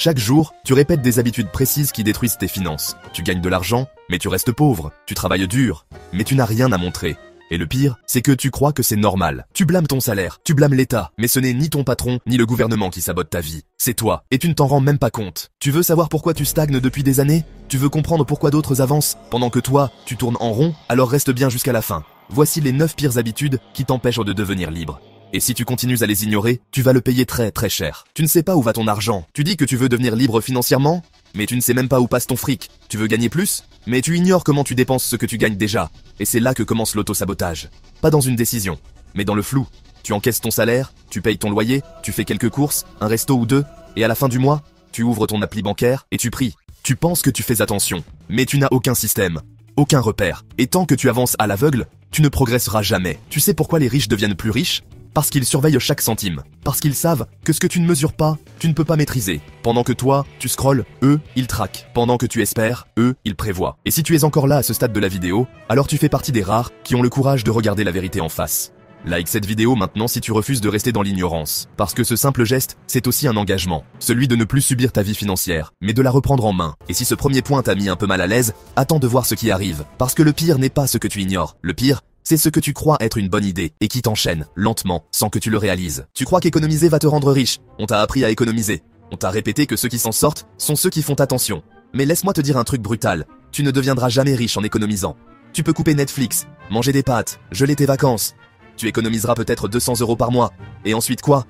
Chaque jour, tu répètes des habitudes précises qui détruisent tes finances. Tu gagnes de l'argent, mais tu restes pauvre. Tu travailles dur, mais tu n'as rien à montrer. Et le pire, c'est que tu crois que c'est normal. Tu blâmes ton salaire, tu blâmes l'État, mais ce n'est ni ton patron, ni le gouvernement qui sabote ta vie. C'est toi, et tu ne t'en rends même pas compte. Tu veux savoir pourquoi tu stagnes depuis des années? Tu veux comprendre pourquoi d'autres avancent, pendant que toi, tu tournes en rond? Alors reste bien jusqu'à la fin. Voici les 9 pires habitudes qui t'empêchent de devenir libre. Et si tu continues à les ignorer, tu vas le payer très très cher. Tu ne sais pas où va ton argent. Tu dis que tu veux devenir libre financièrement, mais tu ne sais même pas où passe ton fric. Tu veux gagner plus, mais tu ignores comment tu dépenses ce que tu gagnes déjà. Et c'est là que commence l'auto-sabotage. Pas dans une décision, mais dans le flou. Tu encaisses ton salaire, tu payes ton loyer, tu fais quelques courses, un resto ou deux, et à la fin du mois, tu ouvres ton appli bancaire et tu pries. Tu penses que tu fais attention, mais tu n'as aucun système, aucun repère. Et tant que tu avances à l'aveugle, tu ne progresseras jamais. Tu sais pourquoi les riches deviennent plus riches? Parce qu'ils surveillent chaque centime. Parce qu'ils savent que ce que tu ne mesures pas, tu ne peux pas maîtriser. Pendant que toi, tu scrolles, eux, ils traquent. Pendant que tu espères, eux, ils prévoient. Et si tu es encore là à ce stade de la vidéo, alors tu fais partie des rares qui ont le courage de regarder la vérité en face. Like cette vidéo maintenant si tu refuses de rester dans l'ignorance. Parce que ce simple geste, c'est aussi un engagement. Celui de ne plus subir ta vie financière, mais de la reprendre en main. Et si ce premier point t'a mis un peu mal à l'aise, attends de voir ce qui arrive. Parce que le pire n'est pas ce que tu ignores. Le pire, c'est ce que tu crois être une bonne idée et qui t'enchaîne, lentement, sans que tu le réalises. Tu crois qu'économiser va te rendre riche. On t'a appris à économiser. On t'a répété que ceux qui s'en sortent sont ceux qui font attention. Mais laisse-moi te dire un truc brutal. Tu ne deviendras jamais riche en économisant. Tu peux couper Netflix, manger des pâtes, geler tes vacances. Tu économiseras peut-être 200 € par mois. Et ensuite quoi?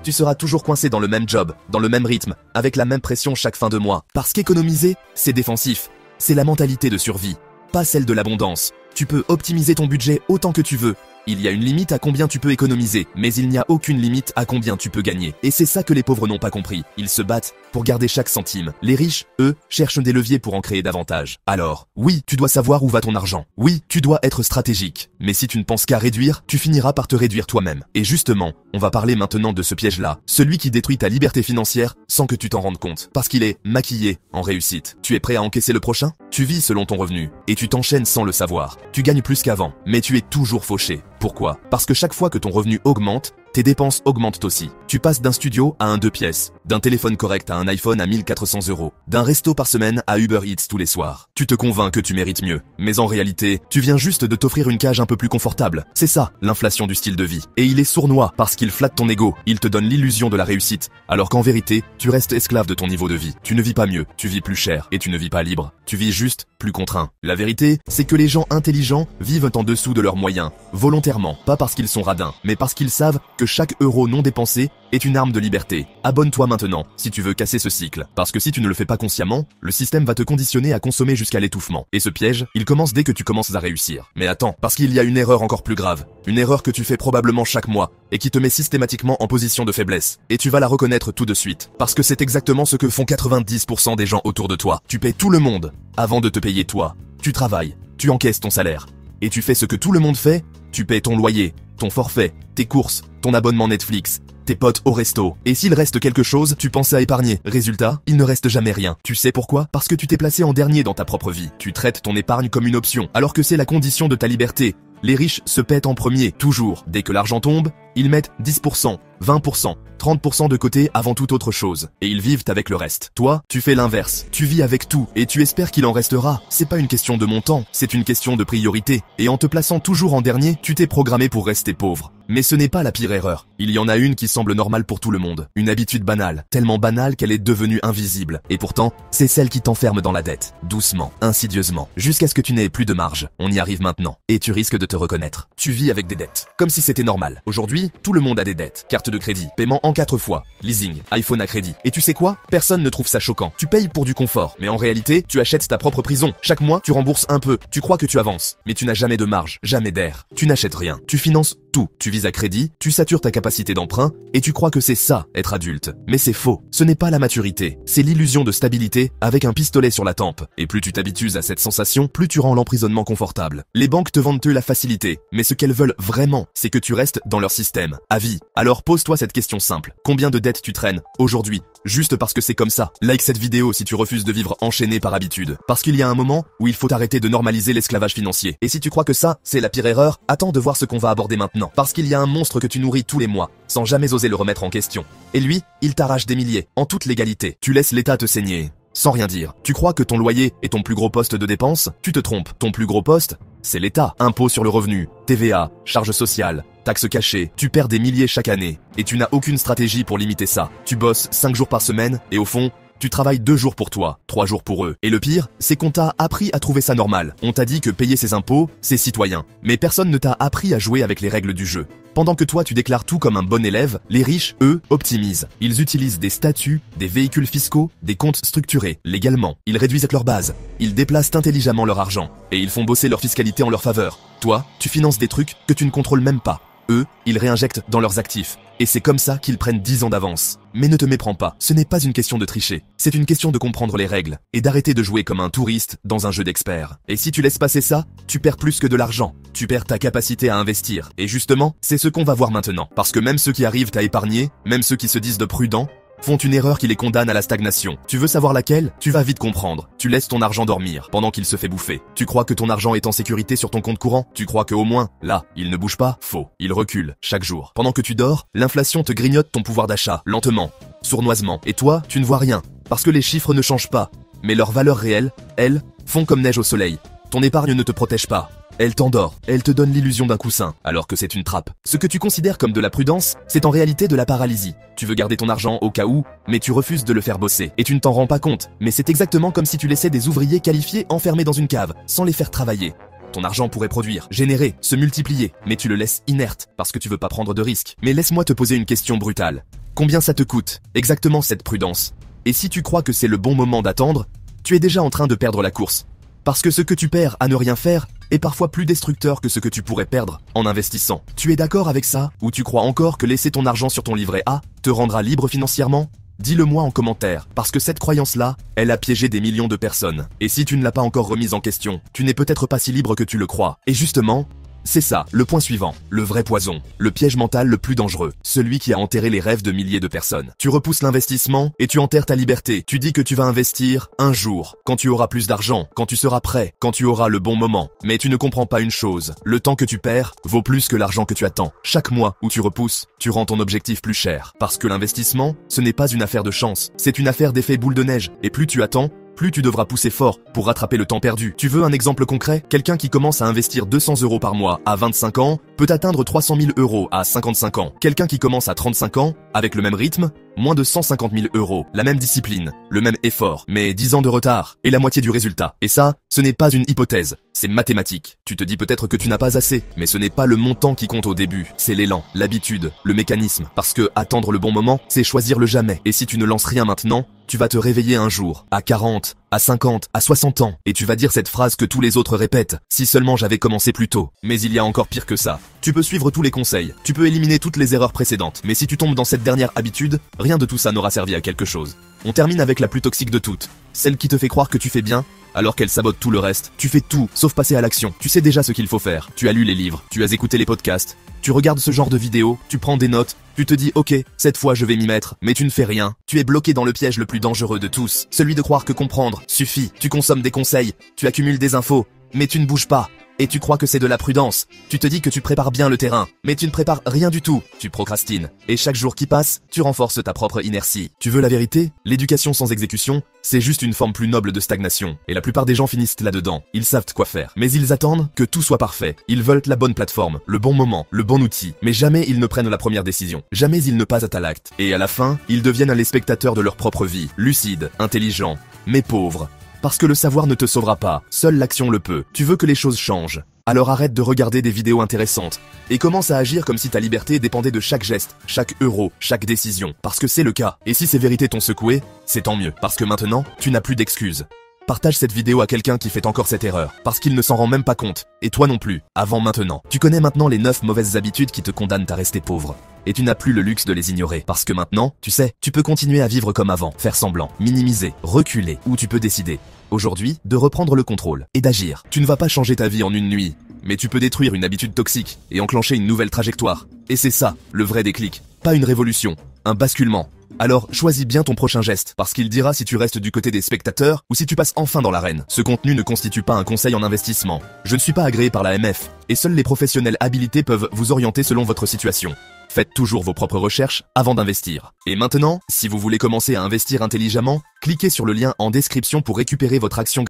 Tu seras toujours coincé dans le même job, dans le même rythme, avec la même pression chaque fin de mois. Parce qu'économiser, c'est défensif. C'est la mentalité de survie, pas celle de l'abondance. Tu peux optimiser ton budget autant que tu veux. Il y a une limite à combien tu peux économiser, mais il n'y a aucune limite à combien tu peux gagner. Et c'est ça que les pauvres n'ont pas compris. Ils se battent pour garder chaque centime. Les riches, eux, cherchent des leviers pour en créer davantage. Alors, oui, tu dois savoir où va ton argent. Oui, tu dois être stratégique. Mais si tu ne penses qu'à réduire, tu finiras par te réduire toi-même. Et justement, on va parler maintenant de ce piège-là. Celui qui détruit ta liberté financière sans que tu t'en rendes compte. Parce qu'il est maquillé en réussite. Tu es prêt à encaisser le prochain? Tu vis selon ton revenu. Et tu t'enchaînes sans le savoir. Tu gagnes plus qu'avant, mais tu es toujours fauché. Pourquoi? Parce que chaque fois que ton revenu augmente, tes dépenses augmentent aussi. Tu passes d'un studio à un 2 pièces, d'un téléphone correct à un iPhone à 1400 €, d'un resto par semaine à Uber Eats tous les soirs. Tu te convaincs que tu mérites mieux, mais en réalité, tu viens juste de t'offrir une cage un peu plus confortable. C'est ça, l'inflation du style de vie. Et il est sournois parce qu'il flatte ton ego, il te donne l'illusion de la réussite, alors qu'en vérité, tu restes esclave de ton niveau de vie. Tu ne vis pas mieux, tu vis plus cher, et tu ne vis pas libre. Tu vis juste plus contraint. La vérité, c'est que les gens intelligents vivent en dessous de leurs moyens, volontairement, pas parce qu'ils sont radins, mais parce qu'ils savent que chaque euro non dépensé est une arme de liberté. Abonne-toi maintenant, si tu veux casser ce cycle. Parce que si tu ne le fais pas consciemment, le système va te conditionner à consommer jusqu'à l'étouffement. Et ce piège, il commence dès que tu commences à réussir. Mais attends, parce qu'il y a une erreur encore plus grave. Une erreur que tu fais probablement chaque mois, et qui te met systématiquement en position de faiblesse. Et tu vas la reconnaître tout de suite. Parce que c'est exactement ce que font 90% des gens autour de toi. Tu paies tout le monde, avant de te payer toi. Tu travailles, tu encaisses ton salaire. Et tu fais ce que tout le monde fait, tu paies ton loyer, ton forfait, tes courses, ton abonnement Netflix, tes potes au resto. Et s'il reste quelque chose, tu penses à épargner. Résultat, il ne reste jamais rien. Tu sais pourquoi? Parce que tu t'es placé en dernier dans ta propre vie. Tu traites ton épargne comme une option, alors que c'est la condition de ta liberté. Les riches se pètent en premier, toujours. Dès que l'argent tombe, ils mettent 10%, 20%, 30% de côté avant toute autre chose. Et ils vivent avec le reste. Toi, tu fais l'inverse. Tu vis avec tout et tu espères qu'il en restera. C'est pas une question de montant, c'est une question de priorité. Et en te plaçant toujours en dernier, tu t'es programmé pour rester pauvre. Mais ce n'est pas la pire erreur. Il y en a une qui semble normale pour tout le monde. Une habitude banale, tellement banale qu'elle est devenue invisible. Et pourtant, c'est celle qui t'enferme dans la dette. Doucement, insidieusement, jusqu'à ce que tu n'aies plus de marge. On y arrive maintenant. Et tu risques de te reconnaître. Tu vis avec des dettes. Comme si c'était normal. Aujourd'hui, tout le monde a des dettes. Carte de crédit, paiement en 4 fois, leasing, iPhone à crédit. Et tu sais quoi? Personne ne trouve ça choquant. Tu payes pour du confort. Mais en réalité, tu achètes ta propre prison. Chaque mois, tu rembourses un peu. Tu crois que tu avances. Mais tu n'as jamais de marge, jamais d'air. Tu n'achètes rien. Tu finances tout. Tu vises à crédit, tu satures ta capacité d'emprunt et tu crois que c'est ça, être adulte. Mais c'est faux. Ce n'est pas la maturité. C'est l'illusion de stabilité avec un pistolet sur la tempe. Et plus tu t'habitues à cette sensation, plus tu rends l'emprisonnement confortable. Les banques te vendent la facilité. Mais ce qu'elles veulent vraiment, c'est que tu restes dans leur système. système, à vie. Alors pose-toi cette question simple. Combien de dettes tu traînes, aujourd'hui, juste parce que c'est comme ça? Like cette vidéo si tu refuses de vivre enchaîné par habitude. Parce qu'il y a un moment où il faut arrêter de normaliser l'esclavage financier. Et si tu crois que ça, c'est la pire erreur, attends de voir ce qu'on va aborder maintenant. Parce qu'il y a un monstre que tu nourris tous les mois, sans jamais oser le remettre en question. Et lui, il t'arrache des milliers, en toute légalité. Tu laisses l'État te saigner. Sans rien dire. Tu crois que ton loyer est ton plus gros poste de dépense? Tu te trompes. Ton plus gros poste, c'est l'État. Impôt sur le revenu, TVA, charges sociales, taxes cachées. Tu perds des milliers chaque année. Et tu n'as aucune stratégie pour limiter ça. Tu bosses 5 jours par semaine et au fond, tu travailles 2 jours pour toi, 3 jours pour eux. Et le pire, c'est qu'on t'a appris à trouver ça normal. On t'a dit que payer ses impôts, c'est citoyen. Mais personne ne t'a appris à jouer avec les règles du jeu. Pendant que toi tu déclares tout comme un bon élève, les riches, eux, optimisent. Ils utilisent des statuts, des véhicules fiscaux, des comptes structurés, légalement. Ils réduisent leur base. Ils déplacent intelligemment leur argent. Et ils font bosser leur fiscalité en leur faveur. Toi, tu finances des trucs que tu ne contrôles même pas. Eux, ils réinjectent dans leurs actifs. Et c'est comme ça qu'ils prennent 10 ans d'avance. Mais ne te méprends pas, ce n'est pas une question de tricher. C'est une question de comprendre les règles et d'arrêter de jouer comme un touriste dans un jeu d'experts. Et si tu laisses passer ça, tu perds plus que de l'argent. Tu perds ta capacité à investir. Et justement, c'est ce qu'on va voir maintenant. Parce que même ceux qui arrivent à épargner, même ceux qui se disent de prudents, font une erreur qui les condamne à la stagnation. Tu veux savoir laquelle? Tu vas vite comprendre. Tu laisses ton argent dormir pendant qu'il se fait bouffer. Tu crois que ton argent est en sécurité sur ton compte courant? Tu crois que au moins, là, il ne bouge pas? Faux. Il recule, chaque jour. Pendant que tu dors, l'inflation te grignote ton pouvoir d'achat, lentement, sournoisement. Et toi, tu ne vois rien. Parce que les chiffres ne changent pas. Mais leurs valeurs réelles, elles, font comme neige au soleil. Ton épargne ne te protège pas. Elle t'endort, elle te donne l'illusion d'un coussin, alors que c'est une trappe. Ce que tu considères comme de la prudence, c'est en réalité de la paralysie. Tu veux garder ton argent au cas où, mais tu refuses de le faire bosser. Et tu ne t'en rends pas compte, mais c'est exactement comme si tu laissais des ouvriers qualifiés enfermés dans une cave, sans les faire travailler. Ton argent pourrait produire, générer, se multiplier, mais tu le laisses inerte, parce que tu veux pas prendre de risques. Mais laisse-moi te poser une question brutale. Combien ça te coûte, exactement cette prudence? Et si tu crois que c'est le bon moment d'attendre, tu es déjà en train de perdre la course. Parce que ce que tu perds à ne rien faire est parfois plus destructeur que ce que tu pourrais perdre en investissant. Tu es d'accord avec ça? Ou tu crois encore que laisser ton argent sur ton livret A te rendra libre financièrement? Dis-le moi en commentaire, parce que cette croyance-là, elle a piégé des millions de personnes. Et si tu ne l'as pas encore remise en question, tu n'es peut-être pas si libre que tu le crois. Et justement, c'est ça, le point suivant, le vrai poison, le piège mental le plus dangereux, celui qui a enterré les rêves de milliers de personnes. Tu repousses l'investissement et tu enterres ta liberté. Tu dis que tu vas investir un jour, quand tu auras plus d'argent, quand tu seras prêt, quand tu auras le bon moment. Mais tu ne comprends pas une chose, le temps que tu perds vaut plus que l'argent que tu attends. Chaque mois où tu repousses, tu rends ton objectif plus cher. Parce que l'investissement, ce n'est pas une affaire de chance, c'est une affaire d'effet boule de neige. Et plus tu attends, plus tu devras pousser fort pour rattraper le temps perdu. Tu veux un exemple concret? Quelqu'un qui commence à investir 200 € par mois à 25 ans peut atteindre 300 000 € à 55 ans. Quelqu'un qui commence à 35 ans, avec le même rythme, moins de 150 000 €. La même discipline, le même effort, mais 10 ans de retard et la moitié du résultat. Et ça, ce n'est pas une hypothèse, c'est mathématique. Tu te dis peut-être que tu n'as pas assez, mais ce n'est pas le montant qui compte au début, c'est l'élan, l'habitude, le mécanisme. Parce que attendre le bon moment, c'est choisir le jamais. Et si tu ne lances rien maintenant, tu vas te réveiller un jour, à 40, à 50, à 60 ans, et tu vas dire cette phrase que tous les autres répètent, si seulement j'avais commencé plus tôt. Mais il y a encore pire que ça. Tu peux suivre tous les conseils, tu peux éliminer toutes les erreurs précédentes, mais si tu tombes dans cette dernière habitude, rien de tout ça n'aura servi à quelque chose. On termine avec la plus toxique de toutes, celle qui te fait croire que tu fais bien, alors qu'elle sabote tout le reste. Tu fais tout, sauf passer à l'action. Tu sais déjà ce qu'il faut faire. Tu as lu les livres, tu as écouté les podcasts, tu regardes ce genre de vidéos, tu prends des notes, tu te dis ok, cette fois je vais m'y mettre, mais tu ne fais rien. Tu es bloqué dans le piège le plus dangereux de tous, celui de croire que comprendre suffit. Tu consommes des conseils, tu accumules des infos, mais tu ne bouges pas. Et tu crois que c'est de la prudence. Tu te dis que tu prépares bien le terrain, mais tu ne prépares rien du tout. Tu procrastines. Et chaque jour qui passe, tu renforces ta propre inertie. Tu veux la vérité? L'éducation sans exécution, c'est juste une forme plus noble de stagnation. Et la plupart des gens finissent là-dedans. Ils savent quoi faire. Mais ils attendent que tout soit parfait. Ils veulent la bonne plateforme, le bon moment, le bon outil. Mais jamais ils ne prennent la première décision. Jamais ils ne passent à l'acte. Et à la fin, ils deviennent les spectateurs de leur propre vie. Lucides, intelligents, mais pauvres. Parce que le savoir ne te sauvera pas, seule l'action le peut. Tu veux que les choses changent. Alors arrête de regarder des vidéos intéressantes et commence à agir comme si ta liberté dépendait de chaque geste, chaque euro, chaque décision. Parce que c'est le cas. Et si ces vérités t'ont secoué, c'est tant mieux. Parce que maintenant, tu n'as plus d'excuses. Partage cette vidéo à quelqu'un qui fait encore cette erreur, parce qu'il ne s'en rend même pas compte. Et toi non plus, avant maintenant. Tu connais maintenant les 9 mauvaises habitudes qui te condamnent à rester pauvre. Et tu n'as plus le luxe de les ignorer. Parce que maintenant, tu sais, tu peux continuer à vivre comme avant, faire semblant, minimiser, reculer, ou tu peux décider, aujourd'hui, de reprendre le contrôle et d'agir. Tu ne vas pas changer ta vie en une nuit, mais tu peux détruire une habitude toxique et enclencher une nouvelle trajectoire. Et c'est ça, le vrai déclic. Pas une révolution, un basculement. Alors, choisis bien ton prochain geste, parce qu'il dira si tu restes du côté des spectateurs ou si tu passes enfin dans l'arène. Ce contenu ne constitue pas un conseil en investissement. Je ne suis pas agréé par la l'AMF, et seuls les professionnels habilités peuvent vous orienter selon votre situation. Faites toujours vos propres recherches avant d'investir. Et maintenant, si vous voulez commencer à investir intelligemment, cliquez sur le lien en description pour récupérer votre action